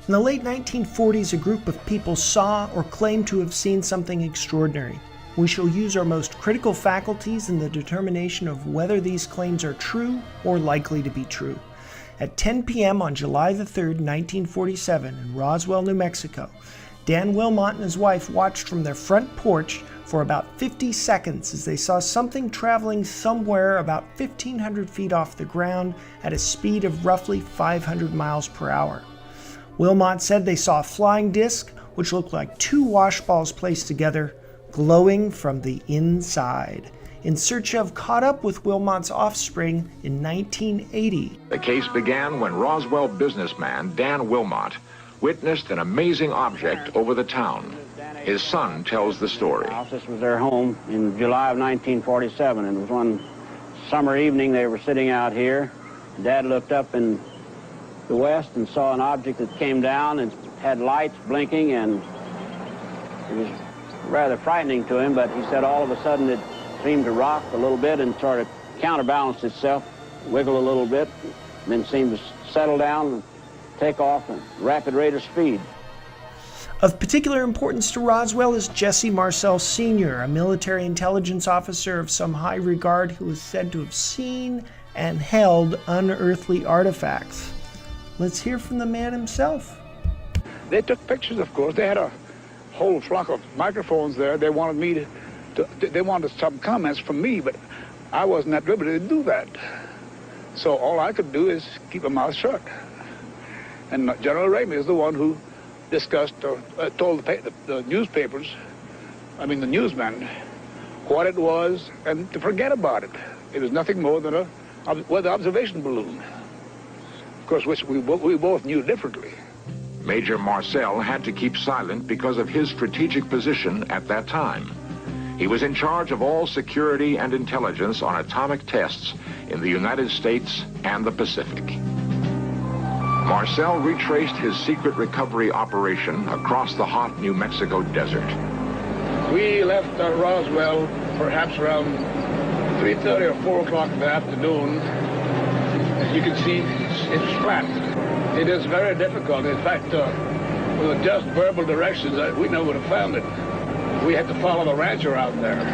In the late 1940s, a group of people saw or claimed to have seen something extraordinary. We shall use our most critical faculties in the determination of whether these claims are true or likely to be true. At 10 p.m. on July the 3rd, 1947, in Roswell, New Mexico, Dan Wilmot and his wife watched from their front porch for about 50 seconds as they saw something traveling somewhere about 1,500 feet off the ground at a speed of roughly 500 miles per hour. Wilmot said they saw a flying disc, which looked like two wash balls placed together, glowing from the inside. In search of caught up with Wilmot's offspring in 1980. The case began when Roswell businessman Dan Wilmot witnessed an amazing object over the town. His son tells the story. This was their home in July of 1947, and it was one summer evening. They were sitting out here. Dad looked up in the west and saw an object that came down and had lights blinking, and it was rather frightening to him, but he said all of a sudden it seemed to rock a little bit and sort of counterbalanced itself, wiggle a little bit, and then seemed to settle down and take off at a rapid rate of speed. Of particular importance to Roswell is Jesse Marcel Sr., a military intelligence officer of some high regard who is said to have seen and held unearthly artifacts. Let's hear from the man himself. They took pictures, of course. They had a whole flock of microphones there. They wanted me they wanted some comments from me, but I wasn't at liberty to do that. So all I could do is keep my mouth shut. And General Ramey is the one who discussed or told the newspapers, the newsmen, what it was and to forget about it. It was nothing more than a weather observation balloon, of course, which we both knew differently. Major Marcel had to keep silent because of his strategic position at that time. He was in charge of all security and intelligence on atomic tests in the United States and the Pacific. Marcel retraced his secret recovery operation across the hot New Mexico desert. We left Roswell perhaps around 3:30 or 4 o'clock in the afternoon. As you can see, it's flat. It is very difficult. In fact, with just verbal directions, we never would have found it. We had to follow the rancher out there.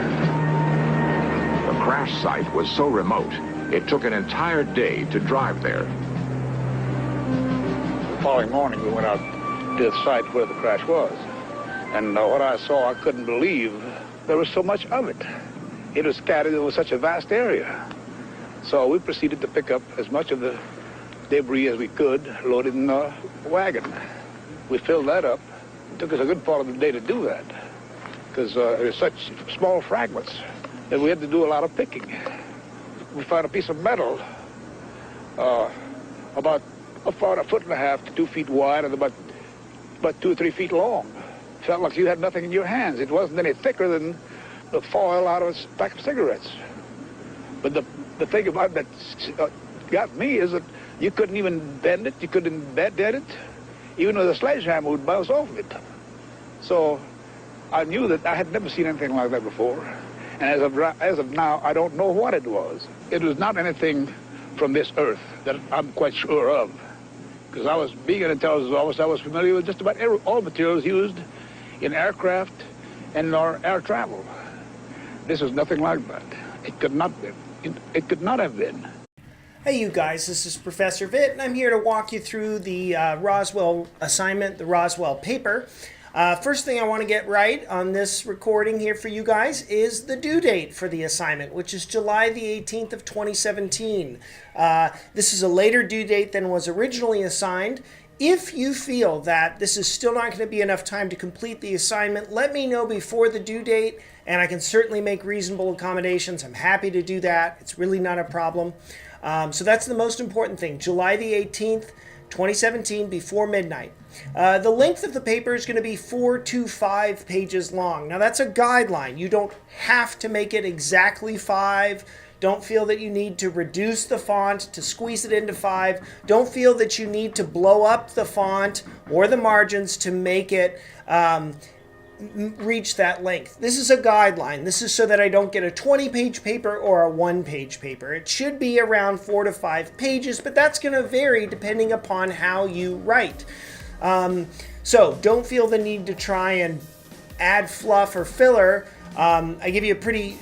The crash site was so remote, it took an entire day to drive there. The following morning, we went out to the site where the crash was. And what I saw, I couldn't believe there was so much of it. It was scattered over such a vast area. So we proceeded to pick up as much of the debris as we could, loaded in a wagon. We filled that up. It took us a good part of the day to do that, because it was such small fragments that we had to do a lot of picking. We found a piece of metal about a 1.5 to 2 feet wide and about 2 or 3 feet long. Felt like you had nothing in your hands. It wasn't any thicker than the foil out of a pack of cigarettes. But the thing about that got me is that you couldn't even bend it, you couldn't dead it. Even with a sledgehammer would bounce off of it. So I knew that I had never seen anything like that before. And as of now, I don't know what it was. It was not anything from this earth that I'm quite sure of. Because being an intelligence officer, I was familiar with just about all materials used in aircraft and in our air travel. This was nothing like that. It could not be. It could not have been. Hey you guys, this is Professor Vitt, and I'm here to walk you through the Roswell assignment, the Roswell paper. First thing I want to get right on this recording here for you guys is the due date for the assignment, which is July the 18th of 2017. This is a later due date than was originally assigned. If you feel that this is still not going to be enough time to complete the assignment, let me know before the due date, and I can certainly make reasonable accommodations. I'm happy to do that. It's really not a problem. So that's the most important thing, July the 18th, 2017, before midnight. The length of the paper is going to be 4 to 5 pages long. Now that's a guideline. You don't have to make it exactly 5. Don't feel that you need to reduce the font to squeeze it into 5. Don't feel that you need to blow up the font or the margins to make it reach that length. This is a guideline. This is so that I don't get a 20-page paper or a 1-page paper. It should be around 4 to 5 pages, but that's going to vary depending upon how you write. So don't feel the need to try and add fluff or filler. I give you a pretty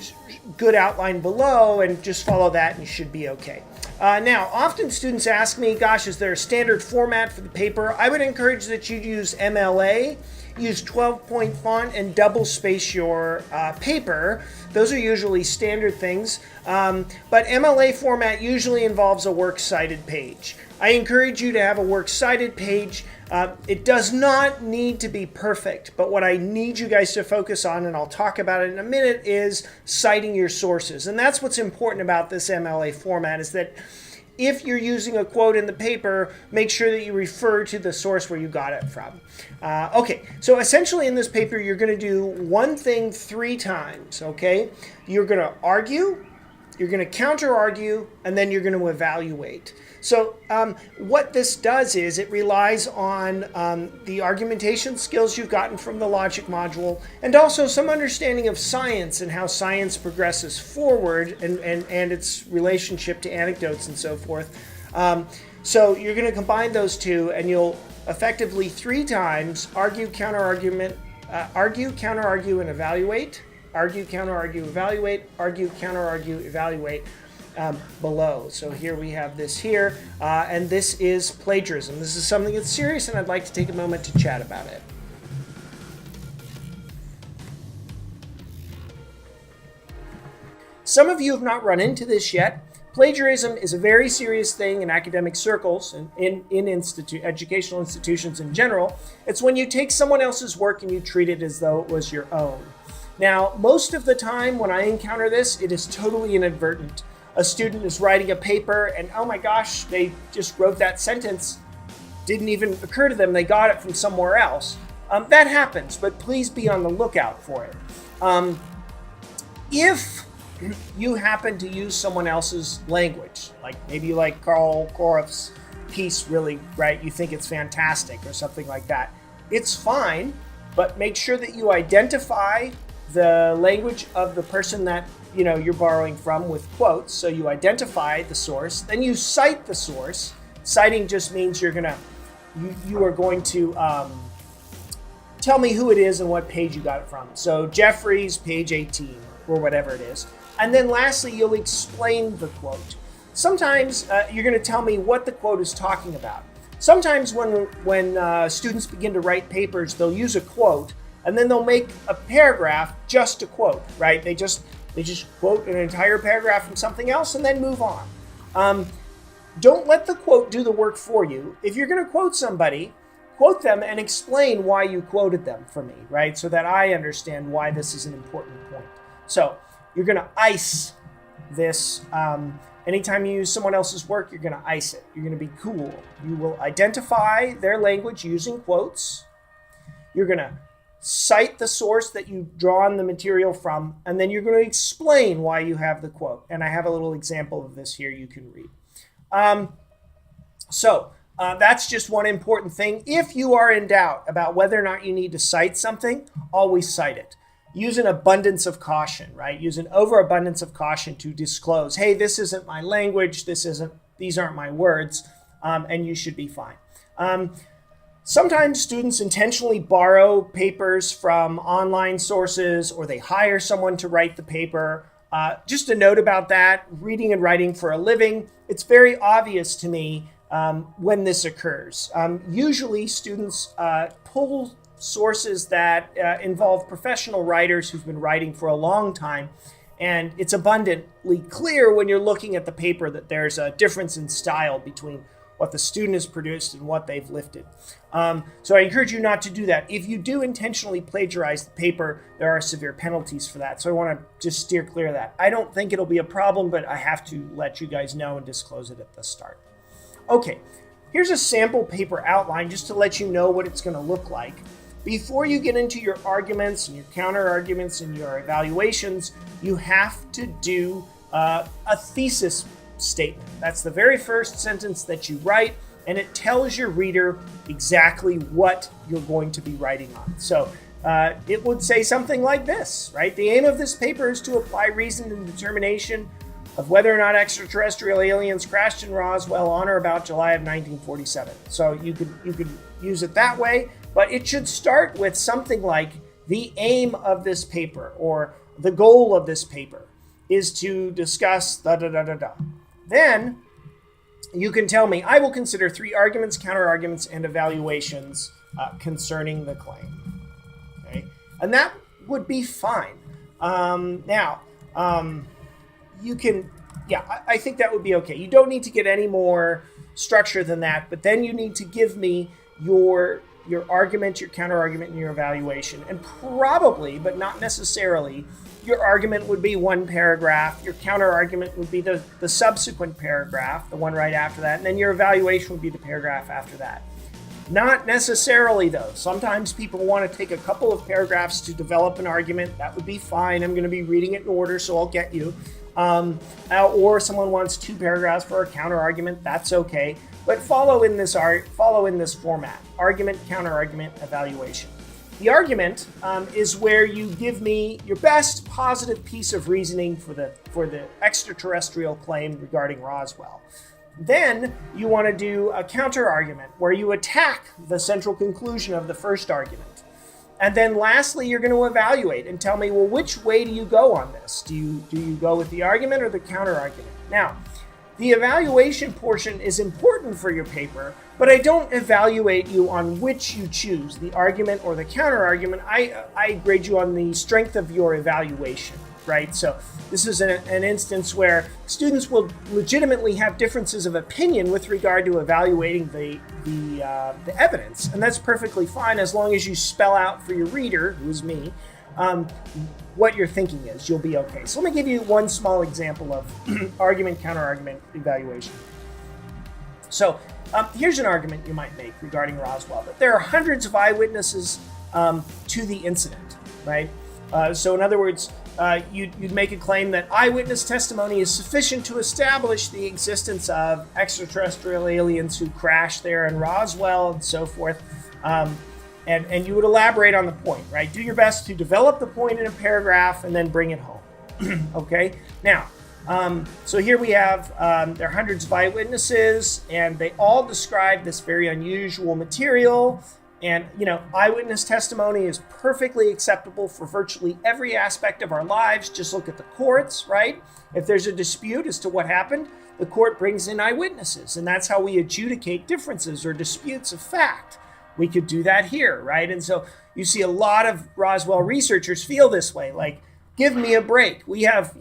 good outline below, and just follow that and you should be okay. Now, often students ask me, gosh, is there a standard format for the paper? I would encourage that you use MLA, use 12-point font, and double space your paper. Those are usually standard things, but MLA format usually involves a works cited page. I encourage you to have a works cited page. It does not need to be perfect, but what I need you guys to focus on, and I'll talk about it in a minute, is citing your sources. And that's what's important about this MLA format, is that if you're using a quote in the paper, make sure that you refer to the source where you got it from. Okay, so essentially in this paper, you're going to do one thing 3 times, okay? You're going to argue, you're going to counter-argue, and then you're going to evaluate. So what this does is it relies on the argumentation skills you've gotten from the logic module, and also some understanding of science and how science progresses forward, and its relationship to anecdotes and so forth. So you're going to combine those two, and you'll effectively 3 times argue, counter-argue, and evaluate. Argue, counter-argue, evaluate. Argue, counter-argue, evaluate. Below. So here we have this here, and this is plagiarism. This is something that's serious, and I'd like to take a moment to chat about it. Some of you have not run into this yet. Plagiarism is a very serious thing in academic circles and in educational institutions in general. It's when you take someone else's work and you treat it as though it was your own. Now, most of the time when I encounter this, it is totally inadvertent. A student is writing a paper and, oh my gosh, they just wrote that sentence. Didn't even occur to them. They got it from somewhere else. That happens, but please be on the lookout for it. If you happen to use someone else's language, like maybe you like Karl Korff's piece really, right? You think it's fantastic or something like that. It's fine, but make sure that you identify the language of the person that you're borrowing from with quotes. So you identify the source, then you cite the source. Citing just means you are going to tell me who it is and what page you got it from. So Jeffrey's page 18 or whatever it is. And then lastly, you'll explain the quote. Sometimes you're going to tell me what the quote is talking about. Sometimes when students begin to write papers, they'll use a quote and then they'll make a paragraph just a quote, right? They just quote an entire paragraph from something else and then move on. Don't let the quote do the work for you. If you're going to quote somebody, quote them and explain why you quoted them for me, right? So that I understand why this is an important point. So you're going to ice this. Anytime you use someone else's work, you're going to ice it. You're going to be cool. You will identify their language using quotes. You're going to cite the source that you've drawn the material from, and then you're going to explain why you have the quote. And I have a little example of this here you can read. That's just one important thing. If you are in doubt about whether or not you need to cite something, always cite it. Use an abundance of caution, right? Use an overabundance of caution to disclose, hey, this isn't my language, these aren't my words, and you should be fine. Sometimes students intentionally borrow papers from online sources, or they hire someone to write the paper. Just a note about that, reading and writing for a living, it's very obvious to me when this occurs. Usually students pull sources that involve professional writers who've been writing for a long time, and it's abundantly clear when you're looking at the paper that there's a difference in style between what the student has produced and what they've lifted. So I encourage you not to do that. If you do intentionally plagiarize the paper, there are severe penalties for that. So I want to just steer clear of that. I don't think it'll be a problem, but I have to let you guys know and disclose it at the start. Okay, here's a sample paper outline just to let you know what it's going to look like. Before you get into your arguments and your counter arguments and your evaluations, you have to do a thesis statement. That's the very first sentence that you write, and it tells your reader exactly what you're going to be writing on. So it would say something like this, right? The aim of this paper is to apply reason and determination of whether or not extraterrestrial aliens crashed in Roswell on or about July of 1947. So you could use it that way, but it should start with something like the aim of this paper or the goal of this paper is to discuss da da da da da. Then you can tell me, I will consider 3 arguments, counter-arguments, and evaluations concerning the claim. Okay? And that would be fine. You can, I think that would be okay. You don't need to get any more structure than that, but then you need to give me your argument, your counter-argument, and your evaluation. And probably, but not necessarily, your argument would be 1 paragraph, your counter-argument would be the subsequent paragraph, the one right after that, and then your evaluation would be the paragraph after that. Not necessarily, though. Sometimes people want to take a couple of paragraphs to develop an argument. That would be fine. I'm going to be reading it in order, so I'll get you. Or someone wants 2 paragraphs for a counter-argument. That's okay. But follow in this format: argument, counter-argument, evaluation. The argument is where you give me your best positive piece of reasoning for the extraterrestrial claim regarding Roswell. Then you want to do a counter-argument where you attack the central conclusion of the first argument. And then lastly, you're going to evaluate and tell me, well, which way do you go on this? Do you go with the argument or the counter-argument? Now, the evaluation portion is important for your paper, but I don't evaluate you on which you choose, the argument or the counter-argument. I grade you on the strength of your evaluation, right? So this is an instance where students will legitimately have differences of opinion with regard to evaluating the evidence, and that's perfectly fine as long as you spell out for your reader, who's me, what your thinking is. You'll be okay. So let me give you one small example of argument, counter-argument, evaluation. So here's an argument you might make regarding Roswell, that there are hundreds of eyewitnesses to the incident, right? So in other words, you'd make a claim that eyewitness testimony is sufficient to establish the existence of extraterrestrial aliens who crashed there in Roswell and so forth. And you would elaborate on the point, right? Do your best to develop the point in a paragraph and then bring it home. Okay? Now, so here we have, there are hundreds of eyewitnesses, and they all describe this very unusual material. And, eyewitness testimony is perfectly acceptable for virtually every aspect of our lives. Just look at the courts, right? If there's a dispute as to what happened, the court brings in eyewitnesses, and that's how we adjudicate differences or disputes of fact. We could do that here, right? And so you see a lot of Roswell researchers feel this way, like, give me a break. We have,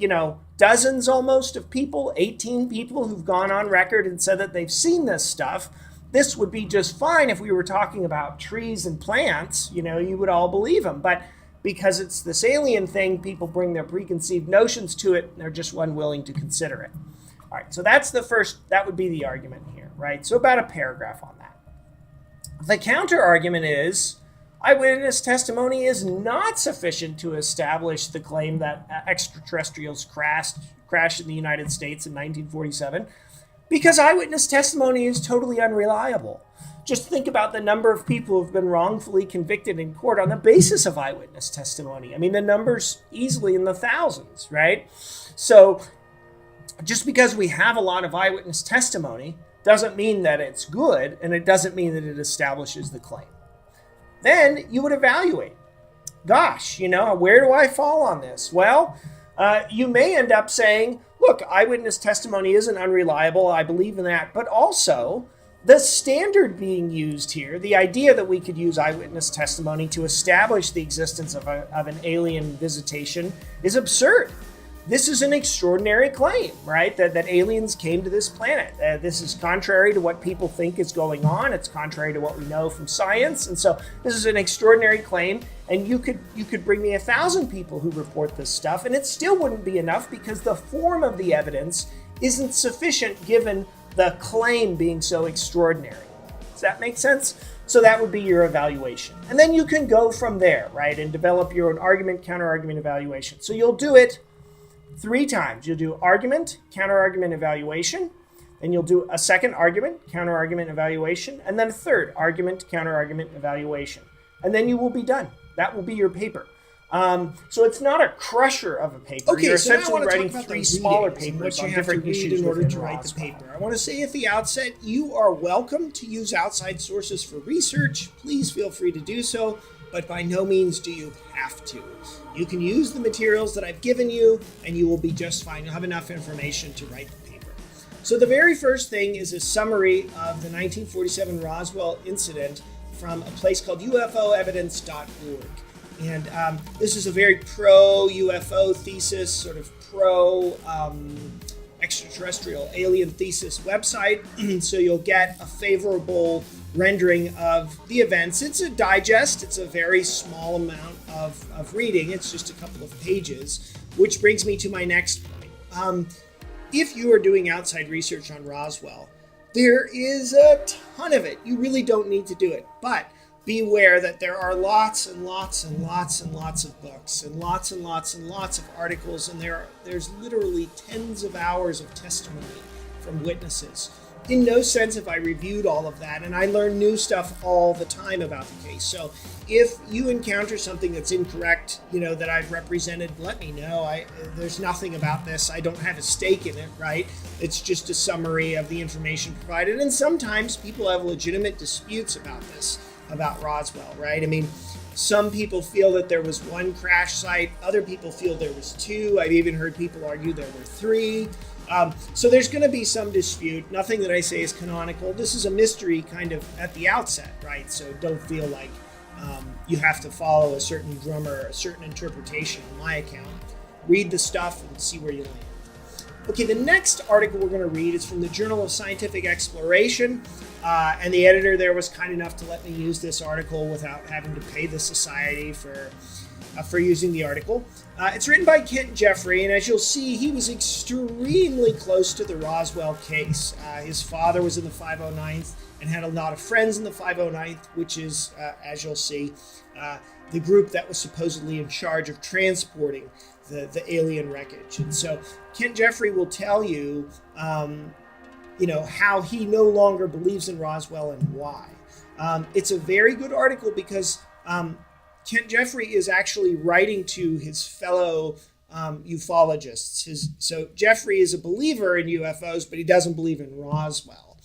dozens almost of people, 18 people who've gone on record and said that they've seen this stuff. This would be just fine if we were talking about trees and plants, you would all believe them. But because it's this alien thing, people bring their preconceived notions to it, and they're just unwilling to consider it. All right, so that would be the argument here, right? So about a paragraph on that. The counter-argument is, eyewitness testimony is not sufficient to establish the claim that extraterrestrials crashed in the United States in 1947, because eyewitness testimony is totally unreliable. Just think about the number of people who have been wrongfully convicted in court on the basis of eyewitness testimony. I mean, the number's easily in the thousands, right? So just because we have a lot of eyewitness testimony doesn't mean that it's good, and it doesn't mean that it establishes the claim. Then you would evaluate. Gosh, where do I fall on this? Well, you may end up saying, look, eyewitness testimony isn't unreliable. I believe in that. But also, the standard being used here, the idea that we could use eyewitness testimony to establish the existence of an alien visitation is absurd. This is an extraordinary claim, right? That aliens came to this planet. This is contrary to what people think is going on. It's contrary to what we know from science. And so this is an extraordinary claim. And you could bring me 1,000 people who report this stuff, and it still wouldn't be enough because the form of the evidence isn't sufficient given the claim being so extraordinary. Does that make sense? So that would be your evaluation. And then you can go from there, right? And develop your own argument, counter-argument, evaluation. So you'll do it 3 times. You'll do argument, counter-argument, evaluation. Then you'll do a second argument, counter-argument, evaluation. And then a third argument, counter-argument, evaluation. And then you will be done. That will be your paper. So it's not a crusher of a paper. Okay, You're so now I essentially want to writing talk about three the smaller readings and papers what on you have to different read issues in order within to write the Roswell. paper. I want to say at the outset, you are welcome to use outside sources for research. Please feel free to do so, but by no means do you have to. You can use the materials that I've given you, and you will be just fine. You'll have enough information to write the paper. So the very first thing is a summary of the 1947 Roswell incident from a place called UFOevidence.org. And this is a very pro-UFO thesis, sort of pro-extraterrestrial alien thesis website. So you'll get a favorable rendering of the events. It's a digest. It's a very small amount of reading. It's just a couple of pages, which brings me to my next point. If you are doing outside research on Roswell, there is a ton of it. You really don't need to do it, but beware that there are lots and lots and lots and lots of books and lots and lots and lots of articles, and there's literally tens of hours of testimony from witnesses. In no sense have I reviewed all of that, and I learn new stuff all the time about the case. So if you encounter something that's incorrect, that I've represented, let me know. There's nothing about this. I don't have a stake in it, right? It's just a summary of the information provided, and sometimes people have legitimate disputes about this, about Roswell, right? I mean, some people feel that there was one crash site. Other people feel there was two. I've even heard people argue there were three. So there's going to be some dispute. Nothing that I say is canonical. This is a mystery kind of at the outset, right? So don't feel like you have to follow a certain drummer, a certain interpretation on my account. Read the stuff and see where you land. Okay, the next article we're going to read is from the Journal of Scientific Exploration, and the editor there was kind enough to let me use this article without having to pay the society for using the article. It's written by Kent Jeffrey, and as you'll see, he was extremely close to the Roswell case. His father was in the 509th and had a lot of friends in the 509th, which is, as you'll see, the group that was supposedly in charge of transporting the alien wreckage. And so Kent Jeffrey will tell you, how he no longer believes in Roswell and why. It's a very good article because Kent Jeffrey is actually writing to his fellow ufologists. So Jeffrey is a believer in UFOs, but he doesn't believe in Roswell.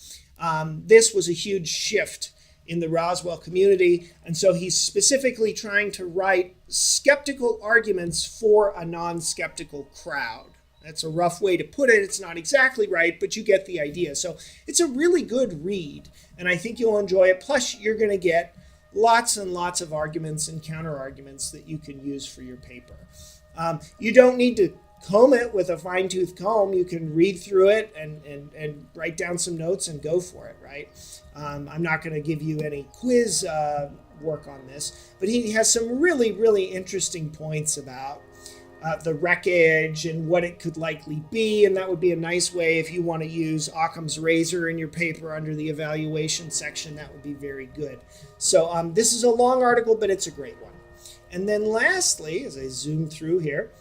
This was a huge shift in the Roswell community, and so he's specifically trying to write skeptical arguments for a non-skeptical crowd. That's a rough way to put it. It's not exactly right, but you get the idea. So it's a really good read, and I think you'll enjoy it. Plus, you're going to get lots and lots of arguments and counter-arguments that you can use for your paper. You don't need to comb it with a fine-tooth comb. You can read through it and write down some notes and go for it, right? I'm not going to give you any quiz work on this, but he has some really, really interesting points about the wreckage and what it could likely be, and that would be a nice way if you want to use Occam's razor in your paper under the evaluation section. That would be very good. So this is a long article, but it's a great one. And then lastly, as I zoom through here,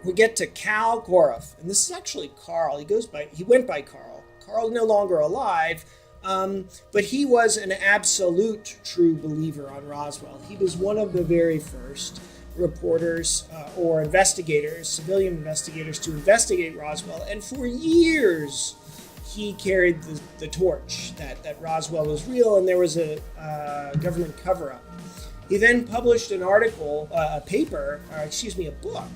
we get to Cal Goroff, and this is actually Carl. He went by Carl. Carl no longer alive, but he was an absolute true believer on Roswell. He was one of the very first reporters or investigators, civilian investigators, to investigate Roswell, and for years he carried the torch that Roswell was real and there was a government cover-up. He then published an article, a book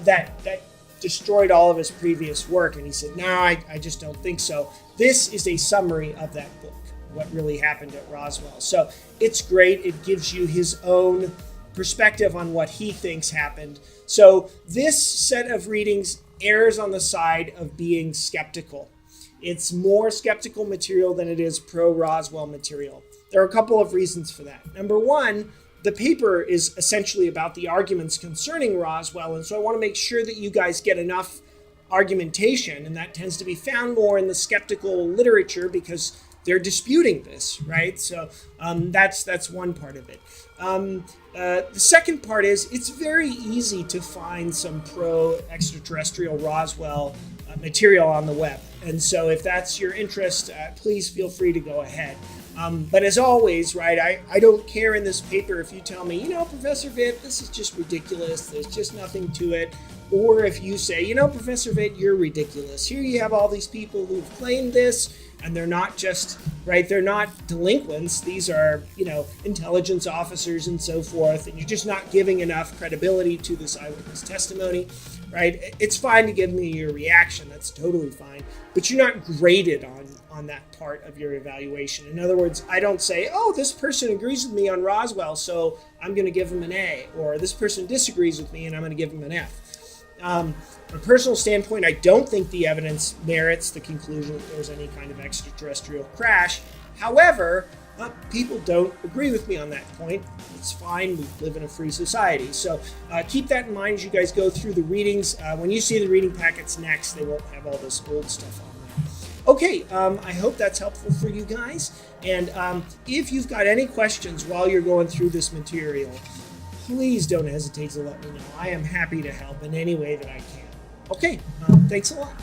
that destroyed all of his previous work, and he said, no, I just don't think so. This is a summary of that book, what really happened at Roswell. So it's great. It gives you his own perspective on what he thinks happened. So this set of readings errs on the side of being skeptical. It's more skeptical material than it is pro-Roswell material. There are a couple of reasons for that. Number one, the paper is essentially about the arguments concerning Roswell, and so I want to make sure that you guys get enough argumentation, and that tends to be found more in the skeptical literature because they're disputing this, right? So that's one part of it. The second part is it's very easy to find some pro-extraterrestrial Roswell material on the web, and so if that's your interest, please feel free to go ahead. But as always, right, I don't care in this paper if you tell me, Professor Vitt, this is just ridiculous. There's just nothing to it. Or if you say, Professor Vitt, you're ridiculous. Here you have all these people who've claimed this, and they're not just, right, they're not delinquents. These are, intelligence officers and so forth, and you're just not giving enough credibility to this eyewitness testimony, right? It's fine to give me your reaction. That's totally fine. But you're not graded on that part of your evaluation. In other words, I don't say, oh, this person agrees with me on Roswell, so I'm going to give them an A, or this person disagrees with me and I'm going to give them an F. From a personal standpoint, I don't think the evidence merits the conclusion that there's any kind of extraterrestrial crash. However, people don't agree with me on that point. It's fine. We live in a free society. So keep that in mind as you guys go through the readings. When you see the reading packets next, they won't have all this old stuff on there. Okay, I hope that's helpful for you guys. And if you've got any questions while you're going through this material, please don't hesitate to let me know. I am happy to help in any way that I can. Okay, thanks a lot.